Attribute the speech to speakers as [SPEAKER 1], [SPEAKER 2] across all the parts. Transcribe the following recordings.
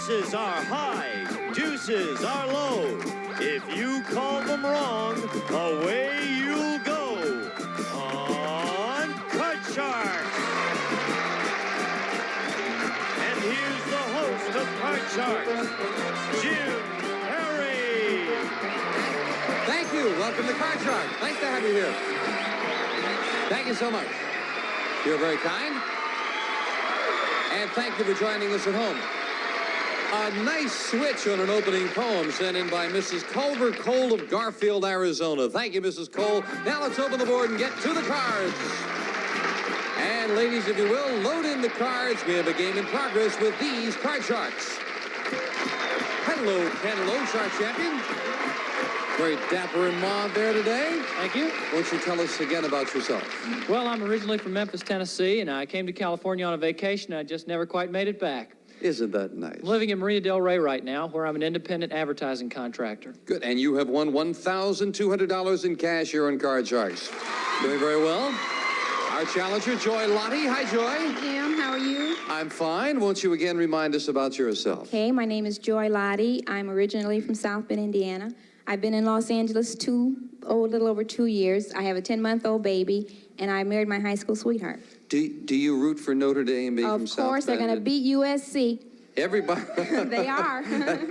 [SPEAKER 1] Aces are high, deuces are low. If you call them wrong, away you'll go on Card Sharks. And here's the host of Card Sharks, Jim Perry.
[SPEAKER 2] Thank you. Welcome to Card Sharks. Nice to have you here. Thank you so much. You're very kind. And thank you for joining us at home. A nice switch on an opening poem sent in by Mrs. Culver Cole of Garfield, Arizona. Thank you, Mrs. Cole. Now let's open the board and get to the cards. And ladies, if you will, load in the cards. We have a game in progress with these Card Sharks. Hello, Ken. Hello, Shark Champion. Very dapper and mod there today.
[SPEAKER 3] Thank you.
[SPEAKER 2] Won't you tell us again about yourself?
[SPEAKER 3] Well, I'm originally from Memphis, Tennessee, and I came to California on a vacation. I just never quite made it back.
[SPEAKER 2] Isn't that nice?
[SPEAKER 3] I'm living in Marina Del Rey right now, where I'm an independent advertising contractor.
[SPEAKER 2] Good. And you have won $1,200 in cash here on Card Sharks. Doing very well. Our challenger, Joy Lottie. Hi, Joy.
[SPEAKER 4] Hi, Jim. How are you?
[SPEAKER 2] I'm fine. Won't you again remind us about yourself?
[SPEAKER 4] Okay, my name is Joy Lottie. I'm originally from South Bend, Indiana. I've been in Los Angeles a little over 2 years. I have a 10-month-old baby, and I married my high school sweetheart.
[SPEAKER 2] Do you root for Notre Dame being from South Bend?
[SPEAKER 4] Of course, they're going to beat USC.
[SPEAKER 2] Everybody.
[SPEAKER 4] They are.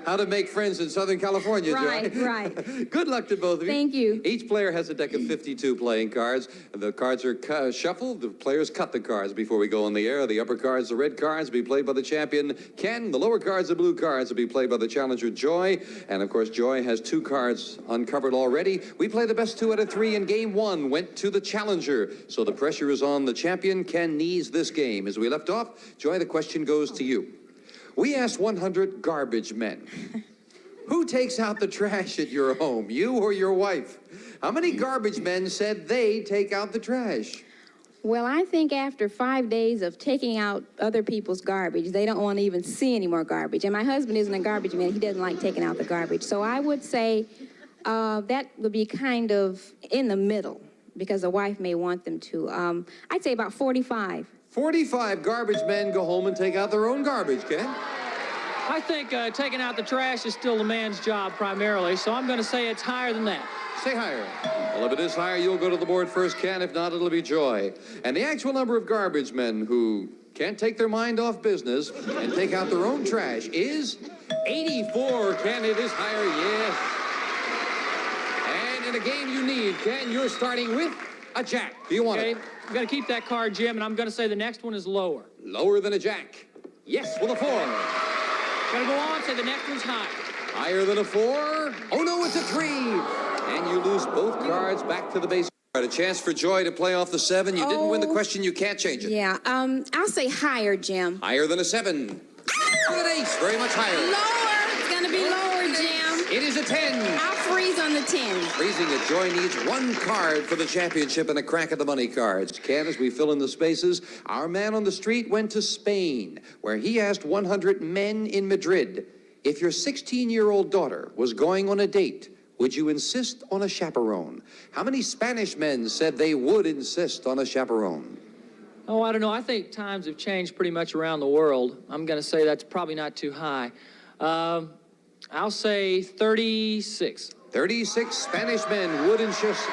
[SPEAKER 2] How to make friends in Southern California,
[SPEAKER 4] Right,
[SPEAKER 2] Joy.
[SPEAKER 4] right.
[SPEAKER 2] Good luck to both of you.
[SPEAKER 4] Thank you.
[SPEAKER 2] Each player has a deck of 52 playing cards. The cards are shuffled. The players cut the cards before we go on the air. The upper cards, the red cards, will be played by the champion, Ken. The lower cards, the blue cards, will be played by the challenger, Joy. And, of course, Joy has 2 cards uncovered already. We play the best 2 out of 3, and game 1 went to the challenger. So the pressure is on the champion. Ken needs this game. As we left off, Joy, the question goes to you. We asked 100 garbage men. Who takes out the trash at your home, you or your wife? How many garbage men said they take out the trash?
[SPEAKER 4] Well, I think after 5 days of taking out other people's garbage, they don't want to even see any more garbage. And my husband isn't a garbage man. He doesn't like taking out the garbage. So I would say that would be kind of in the middle, because the wife may want them to. I'd say about 45.
[SPEAKER 2] 45 garbage men go home and take out their own garbage, Ken.
[SPEAKER 3] I think taking out the trash is still the man's job primarily, so I'm going to say it's higher than that.
[SPEAKER 2] Say higher. Well, if it is higher, you'll go to the board first, Ken. If not, it'll be Joy. And the actual number of garbage men who can't take their mind off business and take out their own trash is 84. Ken, it is higher, yes. And in a game you need, Ken, you're starting with a jack. Do you want it?
[SPEAKER 3] I'm going to keep that card, Jim, and I'm going to say the next one is lower.
[SPEAKER 2] Lower than a jack. Yes, with a 4.
[SPEAKER 3] Going to go on, say the next one's higher.
[SPEAKER 2] Higher than a 4. Oh, no, it's a 3. And you lose both cards back to the base. A chance for Joy to play off the 7. You didn't win the question. You can't change it.
[SPEAKER 4] Yeah, I'll say higher, Jim.
[SPEAKER 2] Higher than a 7. With an ace. Very much higher.
[SPEAKER 4] Lower. It's going to be lower, Jim.
[SPEAKER 2] It is a 10.
[SPEAKER 4] I'll freeze on the 10.
[SPEAKER 2] Freezing it. Joy needs 1 card for the championship and a crack at the money cards. Ken, as we fill in the spaces, our man on the street went to Spain, where he asked 100 men in Madrid, if your 16-year-old daughter was going on a date, would you insist on a chaperone? How many Spanish men said they would insist on a chaperone?
[SPEAKER 3] Oh, I don't know. I think times have changed pretty much around the world. I'm going to say that's probably not too high. I'll say 36.
[SPEAKER 2] 36 Spanish men would insist.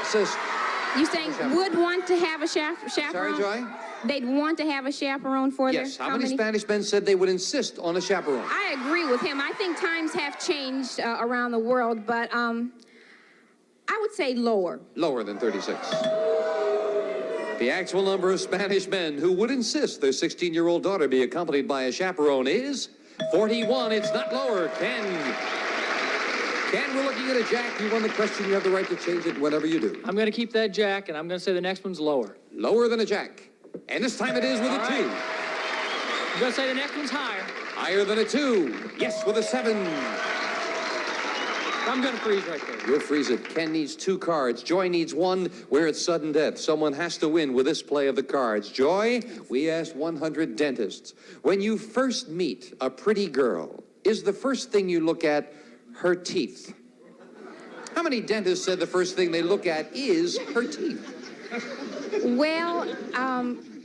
[SPEAKER 4] You saying would want to have a chaperone?
[SPEAKER 2] Sorry, Joy?
[SPEAKER 4] They'd want to have a chaperone for their...
[SPEAKER 2] Yes. How many Spanish men said they would insist on a chaperone?
[SPEAKER 4] I agree with him. I think times have changed around the world, but I would say lower.
[SPEAKER 2] Lower than 36. The actual number of Spanish men who would insist their 16-year-old daughter be accompanied by a chaperone is 41. It's not lower. Ken, we're looking at a jack. You won the question. You have the right to change it whenever you do.
[SPEAKER 3] I'm going to keep that jack, and I'm going to say the next one's lower.
[SPEAKER 2] Lower than a jack. And this time it is with a 2.
[SPEAKER 3] I'm going to say the next one's higher.
[SPEAKER 2] Higher than a 2. Yes, with a 7.
[SPEAKER 3] I'm going to freeze right there.
[SPEAKER 2] You'll freeze it. Ken needs 2 cards. Joy needs 1. We're at sudden death. Someone has to win with this play of the cards. Joy, we asked 100 dentists. When you first meet a pretty girl, is the first thing you look at her teeth? How many dentists said the first thing they look at is her teeth?
[SPEAKER 4] Well,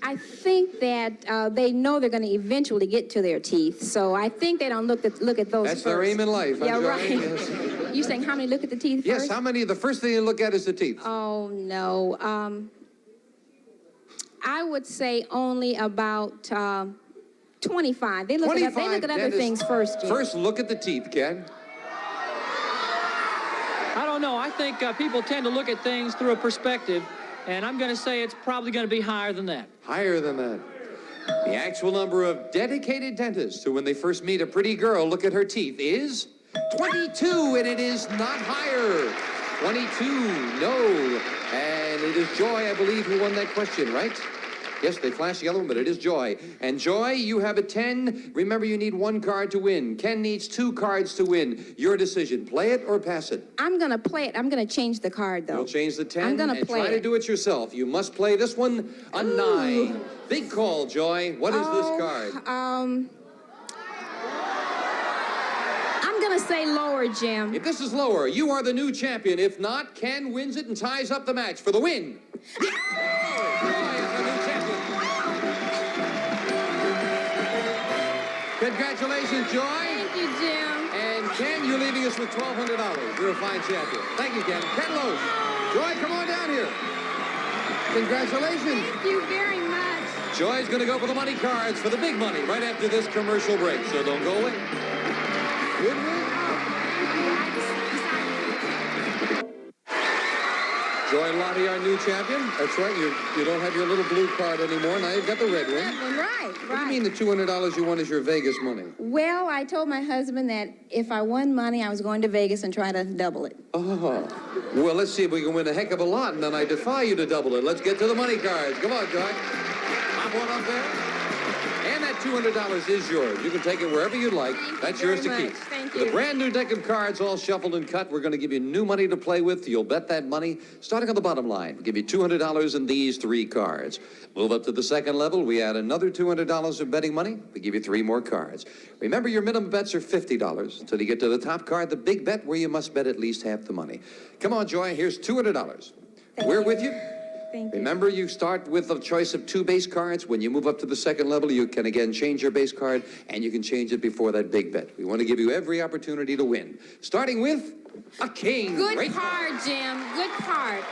[SPEAKER 4] I think that they know they're going to eventually get to their teeth, so I think they don't look at those
[SPEAKER 2] That's
[SPEAKER 4] first.
[SPEAKER 2] their aim in life, huh,
[SPEAKER 4] Yeah,
[SPEAKER 2] Joy?
[SPEAKER 4] right.
[SPEAKER 2] Yes.
[SPEAKER 4] You saying how many look at the teeth
[SPEAKER 2] Yes,
[SPEAKER 4] first?
[SPEAKER 2] how many? The first thing you look at is the teeth.
[SPEAKER 4] Oh, no. I would say only about 25. They look at other
[SPEAKER 2] dentists.
[SPEAKER 4] things first, Jim.
[SPEAKER 2] First, look at the teeth, Ken.
[SPEAKER 3] I don't know. I think people tend to look at things through a perspective, and I'm going to say it's probably going to be higher than that.
[SPEAKER 2] Higher than that. The actual number of dedicated dentists who, when they first meet a pretty girl, look at her teeth is 22, and it is not higher. 22, no. And it is Joy, I believe, who won that question, right? Yes, they flashed the other one, but it is Joy. And Joy, you have a 10. Remember, you need 1 card to win. Ken needs 2 cards to win. Your decision. Play it or pass it?
[SPEAKER 4] I'm going to play it. I'm going to change the card, though.
[SPEAKER 2] You'll change the 10
[SPEAKER 4] I'm gonna
[SPEAKER 2] and
[SPEAKER 4] play
[SPEAKER 2] try to
[SPEAKER 4] it.
[SPEAKER 2] do it yourself. You must play this one, a 9. Big call, Joy. What is this card?
[SPEAKER 4] I'm going to say lower, Jim.
[SPEAKER 2] If this is lower, you are the new champion. If not, Ken wins it and ties up the match for the win. Joy is the new champion. Congratulations, Joy.
[SPEAKER 4] Thank you, Jim.
[SPEAKER 2] And Ken, you're leaving us with $1,200. You're a fine champion. Thank you, Ken. Ken Loach. Joy, come on down here. Congratulations.
[SPEAKER 4] Thank you very much.
[SPEAKER 2] Joy's going to go for the money cards for the big money right after this commercial break, so don't go away. Good win. Joy Lottie, our new champion. That's right. You don't have your little blue card anymore. Now you've got the red one.
[SPEAKER 4] Right.
[SPEAKER 2] What do you mean the $200 you won is your Vegas money?
[SPEAKER 4] Well, I told my husband that if I won money, I was going to Vegas and try to double it.
[SPEAKER 2] Oh. Well, let's see if we can win a heck of a lot, and then I defy you to double it. Let's get to the money cards. Come on, Joy. Pop one up there. And that $200 is yours. You can take it wherever you like.
[SPEAKER 4] Thank you
[SPEAKER 2] That's yours to
[SPEAKER 4] very
[SPEAKER 2] keep.
[SPEAKER 4] much. Thank
[SPEAKER 2] With a
[SPEAKER 4] you.
[SPEAKER 2] brand new deck of cards, all shuffled and cut, we're going to give you new money to play with. You'll bet that money. Starting on the bottom line, we'll give you $200 in these 3 cards. Move up to the second level, we add another $200 of betting money. We give you 3 more cards. Remember, your minimum bets are $50 until you get to the top card, the big bet, where you must bet at least half the money. Come on, Joy, here's $200. We're with you.
[SPEAKER 4] Thank you.
[SPEAKER 2] Remember, you start with a choice of 2 base cards. When you move up to the second level, you can again change your base card, and you can change it before that big bet. We want to give you every opportunity to win. Starting with a king.
[SPEAKER 4] Good
[SPEAKER 2] Great
[SPEAKER 4] card, Jim. Good card.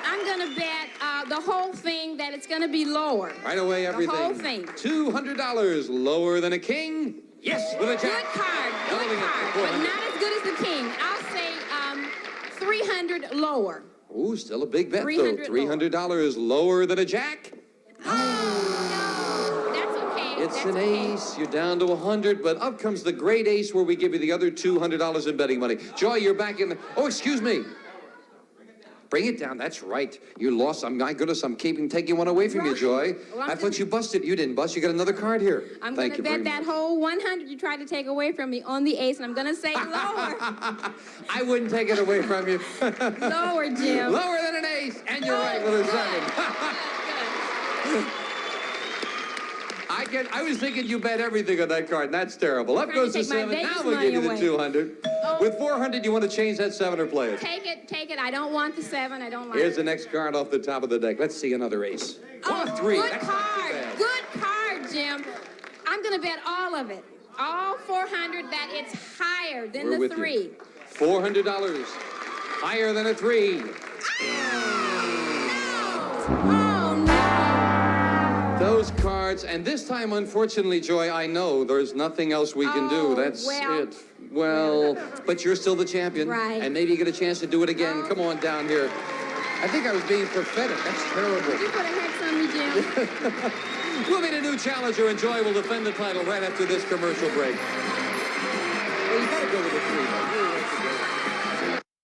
[SPEAKER 4] I'm going to bet the whole thing that it's going to be lower.
[SPEAKER 2] Right away, everything.
[SPEAKER 4] The whole thing.
[SPEAKER 2] $200 lower than a king. Yes, with a
[SPEAKER 4] Good
[SPEAKER 2] jack.
[SPEAKER 4] card.
[SPEAKER 2] Doubling
[SPEAKER 4] Good
[SPEAKER 2] it to
[SPEAKER 4] card. But
[SPEAKER 2] 400.
[SPEAKER 4] not as good as the king. I'll say 300 lower.
[SPEAKER 2] Ooh, still a big bet, though.
[SPEAKER 4] $300
[SPEAKER 2] $300 lower than a jack.
[SPEAKER 4] Oh, no. That's okay.
[SPEAKER 2] It's
[SPEAKER 4] That's
[SPEAKER 2] an
[SPEAKER 4] okay.
[SPEAKER 2] ace. You're down to 100, but up comes the great ace where we give you the other $200 in betting money. Joy, you're back in the... Oh, excuse me. Bring it down. That's right. You lost. My goodness, I'm taking one away from you, Joy.
[SPEAKER 4] Well,
[SPEAKER 2] I thought you busted. You didn't bust. You got another card here.
[SPEAKER 4] I'm
[SPEAKER 2] Thank
[SPEAKER 4] going to
[SPEAKER 2] you very
[SPEAKER 4] bet that
[SPEAKER 2] much.
[SPEAKER 4] whole 100 you tried to take away from me on the ace, and I'm going to say lower.
[SPEAKER 2] I wouldn't take it away from you.
[SPEAKER 4] Lower, Jim.
[SPEAKER 2] Lower than an ace, and you're right with a 7. I was thinking you bet everything on that card, and that's terrible. Up
[SPEAKER 4] Trying
[SPEAKER 2] goes
[SPEAKER 4] to
[SPEAKER 2] the
[SPEAKER 4] take my
[SPEAKER 2] 7.
[SPEAKER 4] Vegas
[SPEAKER 2] Now we'll
[SPEAKER 4] money
[SPEAKER 2] give you the
[SPEAKER 4] away.
[SPEAKER 2] 200.
[SPEAKER 4] Oh.
[SPEAKER 2] With 400, you want to change that 7 or play it?
[SPEAKER 4] Take it. I don't want the 7. I don't like
[SPEAKER 2] Here's
[SPEAKER 4] it.
[SPEAKER 2] the next card off the top of the deck. Let's see another ace.
[SPEAKER 4] Oh,
[SPEAKER 2] a 3.
[SPEAKER 4] good
[SPEAKER 2] That's not too
[SPEAKER 4] card.
[SPEAKER 2] bad.
[SPEAKER 4] Good card, Jim. I'm going to bet all of it. All 400 that it's higher than
[SPEAKER 2] We're
[SPEAKER 4] the
[SPEAKER 2] with
[SPEAKER 4] 3.
[SPEAKER 2] you. $400. Higher than a 3.
[SPEAKER 4] Oh, no.
[SPEAKER 2] Those cards, and this time, unfortunately, Joy, I know there's nothing else we can do.
[SPEAKER 4] Oh,
[SPEAKER 2] That's
[SPEAKER 4] well.
[SPEAKER 2] it. Well, but you're still the champion.
[SPEAKER 4] Right.
[SPEAKER 2] And maybe you get a chance to do it again. Come on down here. I think I was being prophetic. That's terrible.
[SPEAKER 4] You put a hex on me, Jim.
[SPEAKER 2] We'll meet a new challenger, and Joy will defend the title right after this commercial break. Well, you gotta go with the 3, though. Really like to go.